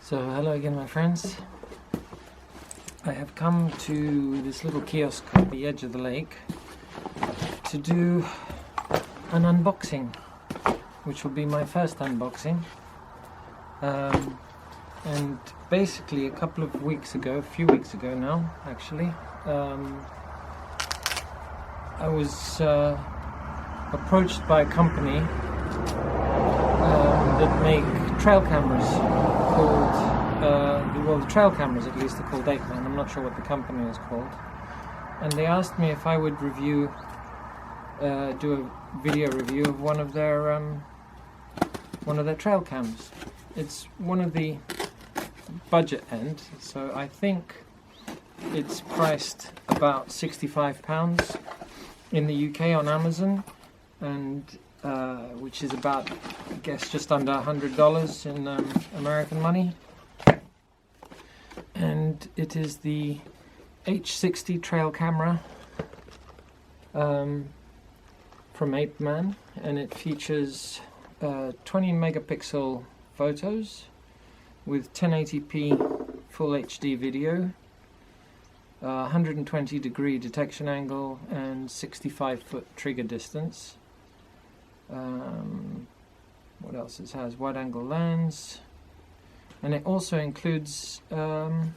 So hello again, my friends. I have come to this little kiosk at the edge of the lake to do an unboxing, which will be my first unboxing. And basically a few weeks ago now actually, I was approached by a company that make trail cameras called, the trail cameras at least are called Apeman. I'm not sure what the company is called. And they asked me if I would do a video review of one of their trail cams. It's one of the budget end, so I think it's priced about £65 in the UK on Amazon, and which is about, I guess, just under $100 in American money. And it is the H60 trail camera from Apeman, and it features 20 megapixel photos with 1080p full HD video, 120 degree detection angle, and 65-foot trigger distance. What else it has? Wide angle lens, and it also includes an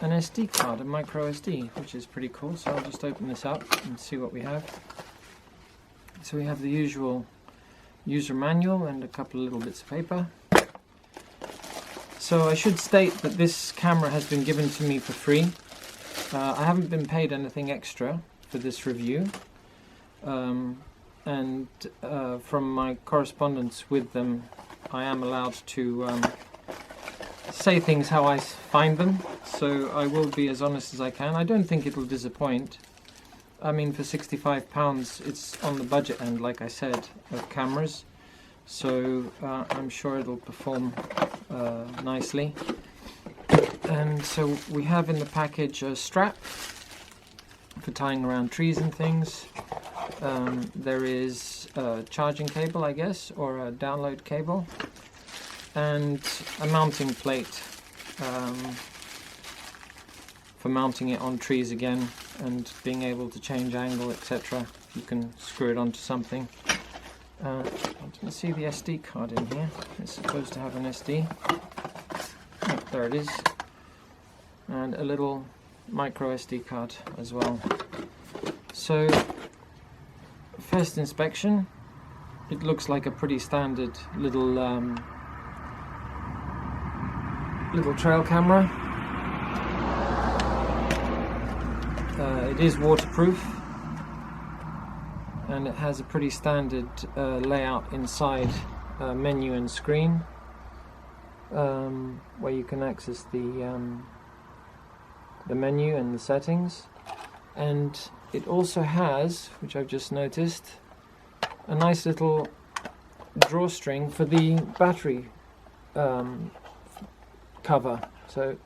SD card, a micro SD, which is pretty cool. So I'll just open this up and see what we have. So we have the usual user manual and a couple of little bits of paper. So I should state that this camera has been given to me for free. I haven't been paid anything extra for this review, and from my correspondence with them, I am allowed to say things how I find them, so I will be as honest as I can. I don't think it'll disappoint. I mean, for £65 it's on the budget end, like I said, of cameras, so I'm sure it'll perform nicely. And so we have in the package a strap for tying around trees and things. There is a charging cable, I guess, or a download cable, and a mounting plate for mounting it on trees again and being able to change angle, etc. You can screw it onto something. I didn't see the SD card in here. It's supposed to have an SD. Oh, there it is. And a little micro SD card as well. So, first inspection, it looks like a pretty standard little trail camera. It is waterproof, and it has a pretty standard layout inside, menu and screen, where you can access the menu and the settings. And it also has, which I've just noticed, a nice little drawstring for the battery cover. So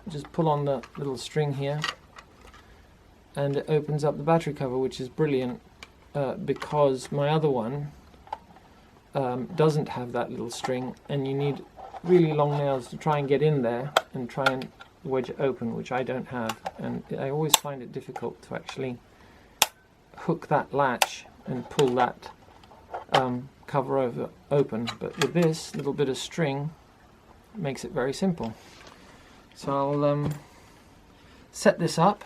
just pull on the little string here and it opens up the battery cover, which is brilliant, because my other one doesn't have that little string, and you need really long nails to try and get in there and try and wedge it open, which I don't have, and I always find it difficult to actually hook that latch and pull that cover open. But with this little bit of string, it makes it very simple. So I'll set this up,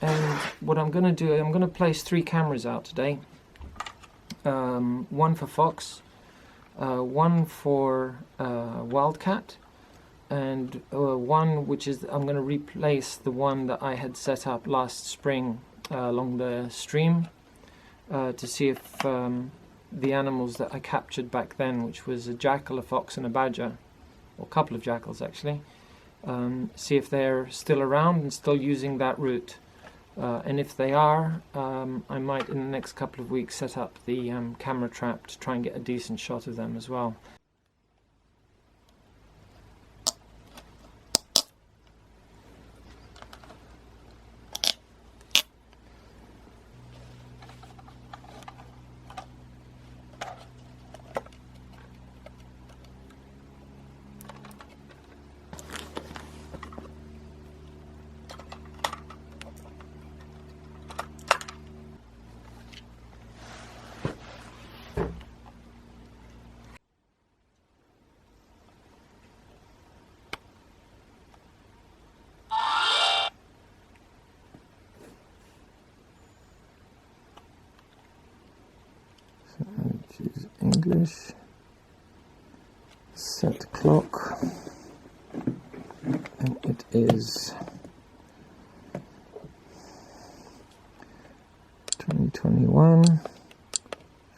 and what I'm going to do, I'm going to place 3 cameras out today. One for Fox, one for Wildcat, and one which is, I'm going to replace the one that I had set up last spring along the stream, to see if the animals that I captured back then, which was a jackal, a fox and a badger, or a couple of jackals actually, see if they're still around and still using that route. And if they are, I might in the next couple of weeks set up the camera trap to try and get a decent shot of them as well. Choose English. Set clock. And it is 2021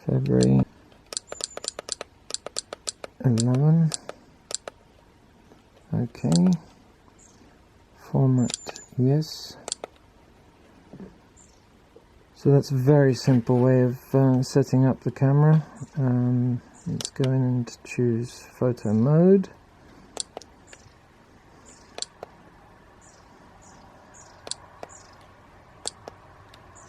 February 11. Okay. Format yes. So that's a very simple way of setting up the camera. Let's go in and choose photo mode.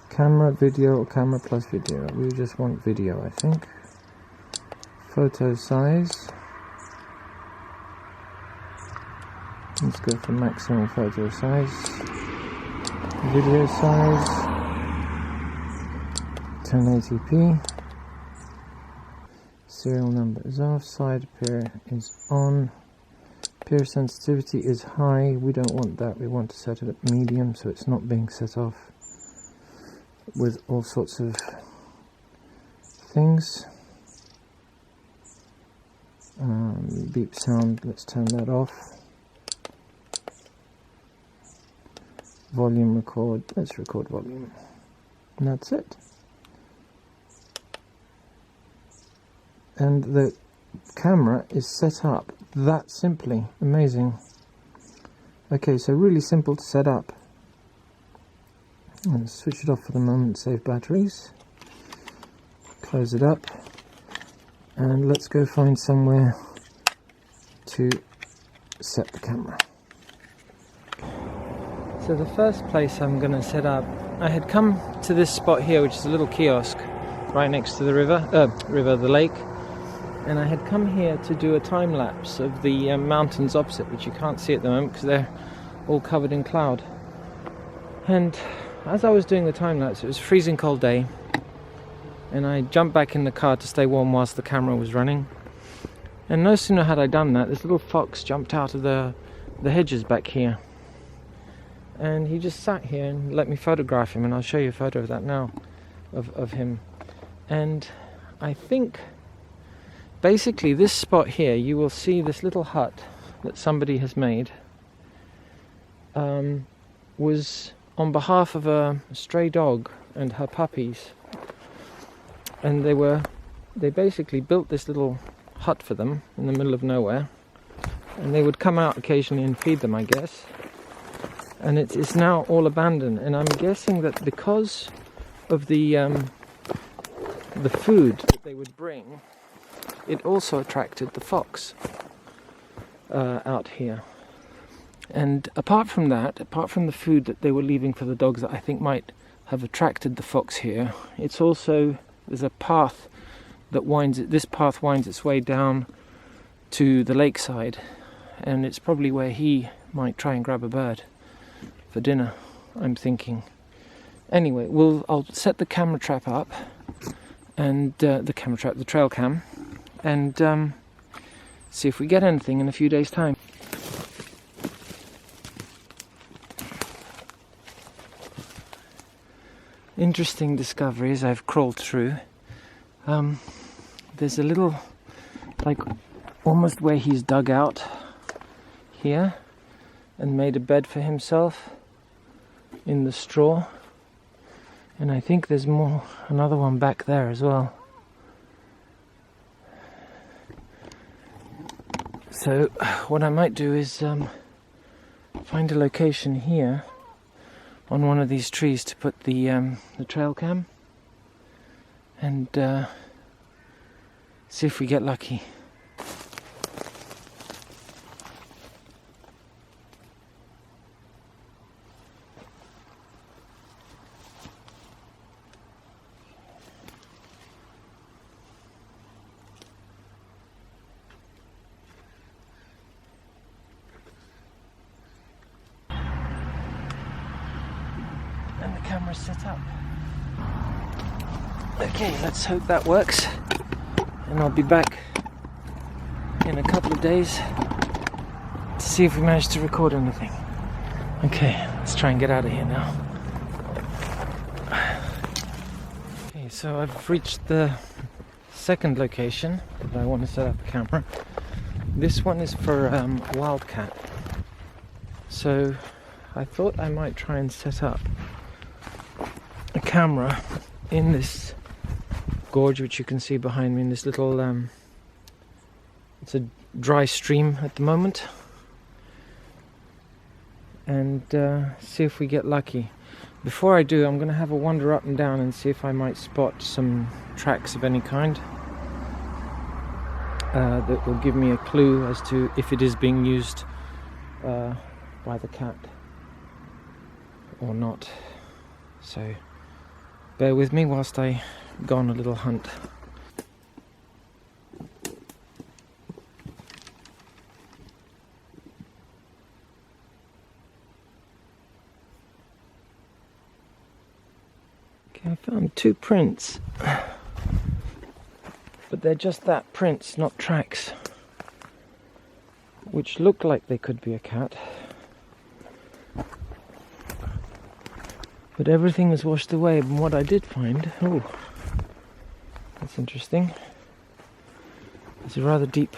Camera, video, or camera plus video. We just want video, I think. Photo size. Let's go for maximum photo size. Video size. 1080p. Serial number is off. Side appear is on. Appear sensitivity is high. We don't want that. We want to set it at medium so it's not being set off with all sorts of things. Beep sound, let's turn that off. Volume record, let's record volume. And that's it. And the camera is set up that simply. Amazing. Okay, so really simple to set up. Let's switch it off for the moment, save batteries. Close it up. And let's go find somewhere to set the camera. So the first place I'm going to set up, I had come to this spot here, which is a little kiosk right next to the the lake. And I had come here to do a time lapse of the mountains opposite, which you can't see at the moment because they're all covered in cloud. And as I was doing the time lapse, it was a freezing cold day, and I jumped back in the car to stay warm whilst the camera was running. And no sooner had I done that, this little fox jumped out of the hedges back here, and he just sat here and let me photograph him, and I'll show you a photo of that now, of him. And I think basically this spot here, you will see this little hut that somebody has made was on behalf of a stray dog and her puppies, and they basically built this little hut for them in the middle of nowhere, and they would come out occasionally and feed them, I guess. And it's now all abandoned, and I'm guessing that because of the food that they would bring, it also attracted the fox out here. And apart from that, apart from the food that they were leaving for the dogs that I think might have attracted the fox here, it's also, there's a path that this path winds its way down to the lakeside, and it's probably where he might try and grab a bird for dinner, I'm thinking. Anyway, I'll set the camera trap up, and the Trailcam, and see if we get anything in a few days' time. Interesting discoveries I've crawled through. There's a little, like almost where he's dug out here and made a bed for himself in the straw, and I think there's another one back there as well. So what I might do is find a location here on one of these trees to put the Trailcam, and see if we get lucky. And the camera's set up. Okay, let's hope that works, and I'll be back in a couple of days to see if we manage to record anything. Okay, let's try and get out of here now. Okay, so I've reached the second location that I want to set up a camera. This one is for wildcat. So I thought I might try and set up a camera in this gorge, which you can see behind me in this little it's a dry stream at the moment, and see if we get lucky. Before I do, I'm going to have a wander up and down and see if I might spot some tracks of any kind that will give me a clue as to if it is being used by the cat or not. So bear with me whilst I go on a little hunt. Okay, I found 2 prints, but they're just that, prints, not tracks, which look like they could be a cat. But everything is washed away, and what I did find, oh, that's interesting. There's a rather deep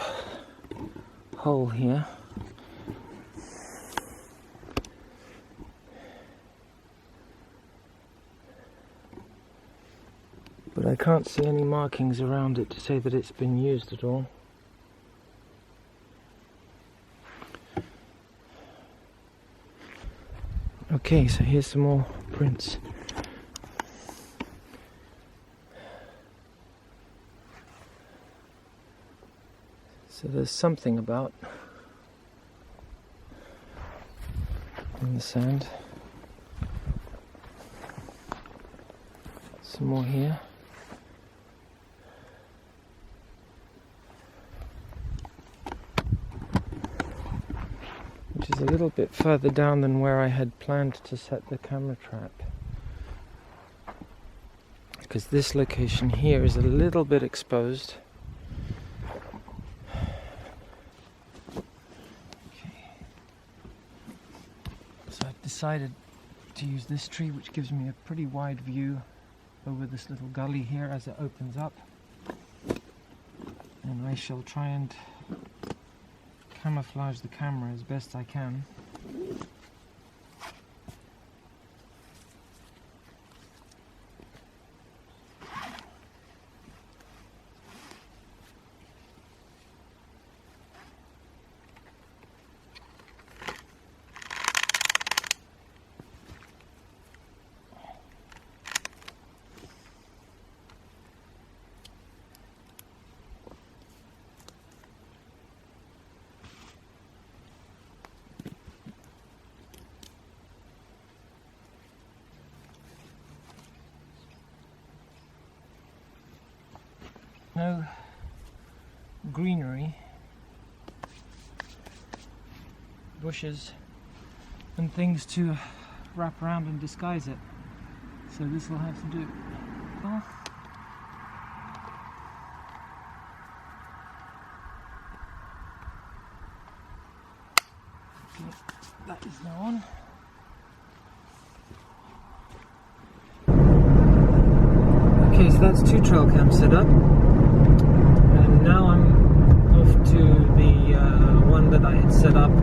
hole here. But I can't see any markings around it to say that it's been used at all. Okay, so here's some more prints. So there's something about in the sand. Some more here. Which is a little bit further down than where I had planned to set the camera trap, because this location here is a little bit exposed. Okay. So I've decided to use this tree, which gives me a pretty wide view over this little gully here as it opens up, and I shall try and camouflage the camera as best I can. No greenery, bushes and things to wrap around and disguise it, so this will have to do. Oh. Okay, that is now on. Okay, so that's 2 trail cams set up. Now I'm off to the one that I had set up, I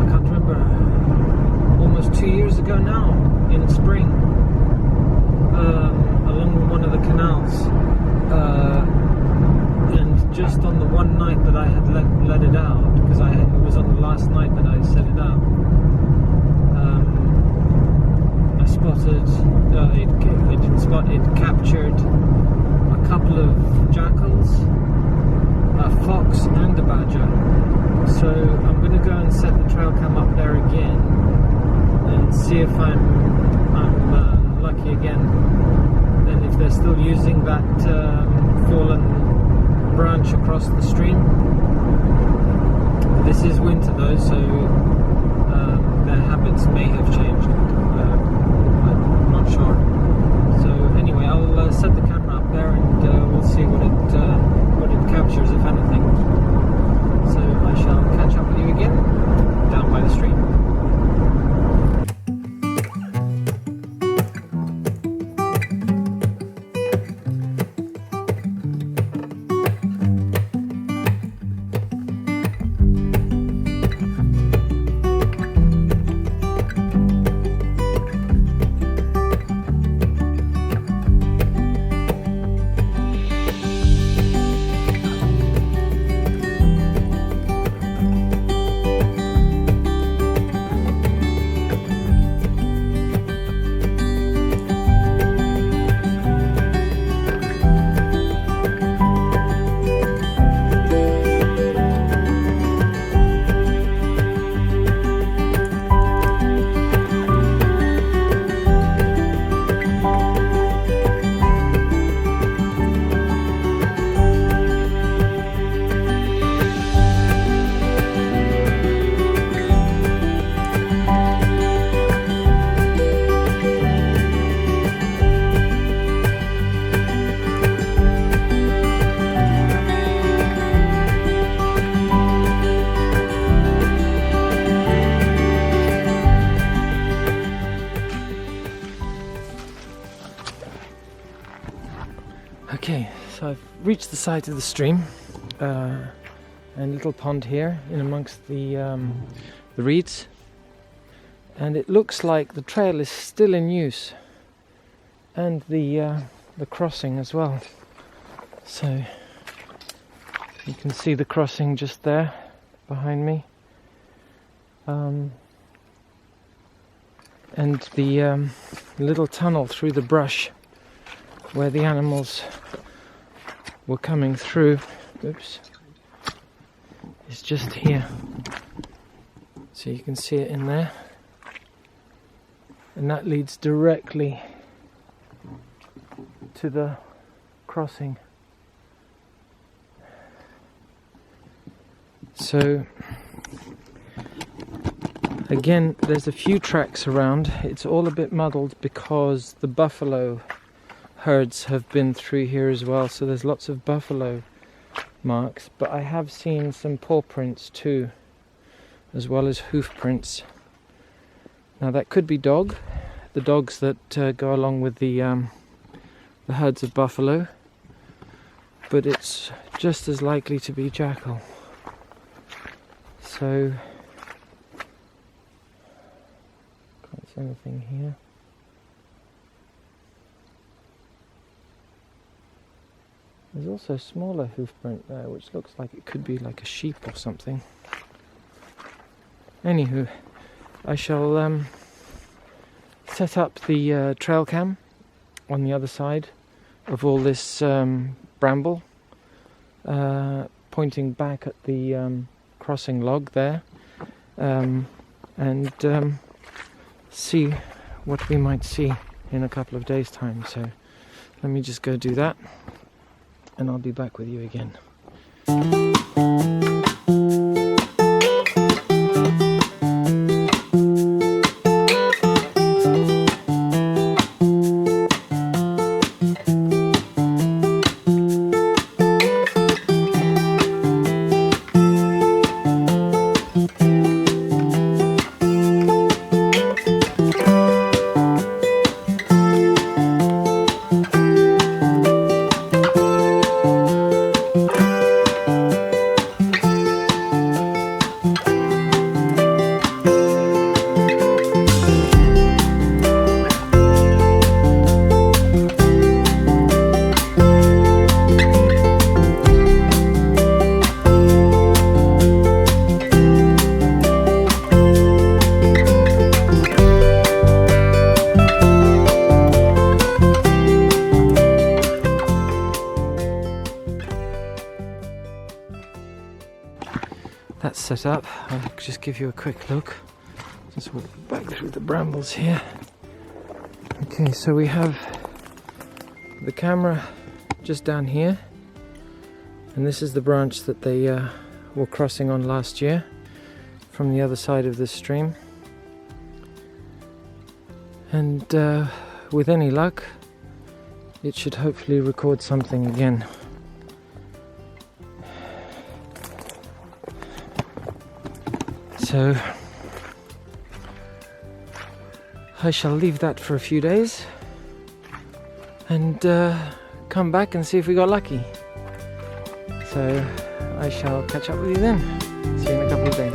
can't remember, almost 2 years ago now, in spring, along one of the canals, and just on the one night that I had let it out, because it was on the last night that I set it up, I spotted, it didn't spot, it captured a couple of jackals, a fox and a badger. So I'm going to go and set the trail cam up there again and see if I'm lucky again, and if they're still using that fallen branch across the stream. This is winter though, so their habits may have changed. I'm not sure. So anyway, I'll set the camera up there and we'll see what it captures, if anything. So I shall catch up with you again down by the stream. reached the side of the stream, and a little pond here in amongst the reeds, and it looks like the trail is still in use, and the crossing as well. So you can see the crossing just there behind me, and the little tunnel through the brush where the animals were coming through. Oops. It's just here, so you can see it in there, and that leads directly to the crossing. So again, there's a few tracks around. It's all a bit muddled because the buffalo herds have been through here as well, so there's lots of buffalo marks, but I have seen some paw prints too, as well as hoof prints. Now that could be the dogs that go along with the herds of buffalo, but it's just as likely to be jackal. So can't see anything here. There's also a smaller hoof print there, which looks like it could be like a sheep or something. Anywho, I shall set up the trail cam on the other side of all this bramble, pointing back at the crossing log there, and see what we might see in a couple of days' time. So let me just go do that, and I'll be back with you again. That's set up. I'll just give you a quick look. Just walk back through the brambles here. Okay, so we have the camera just down here, and this is the branch that they were crossing on last year from the other side of the stream. And with any luck, it should hopefully record something again. So I shall leave that for a few days and come back and see if we got lucky. So I shall catch up with you then. See you in a couple of days.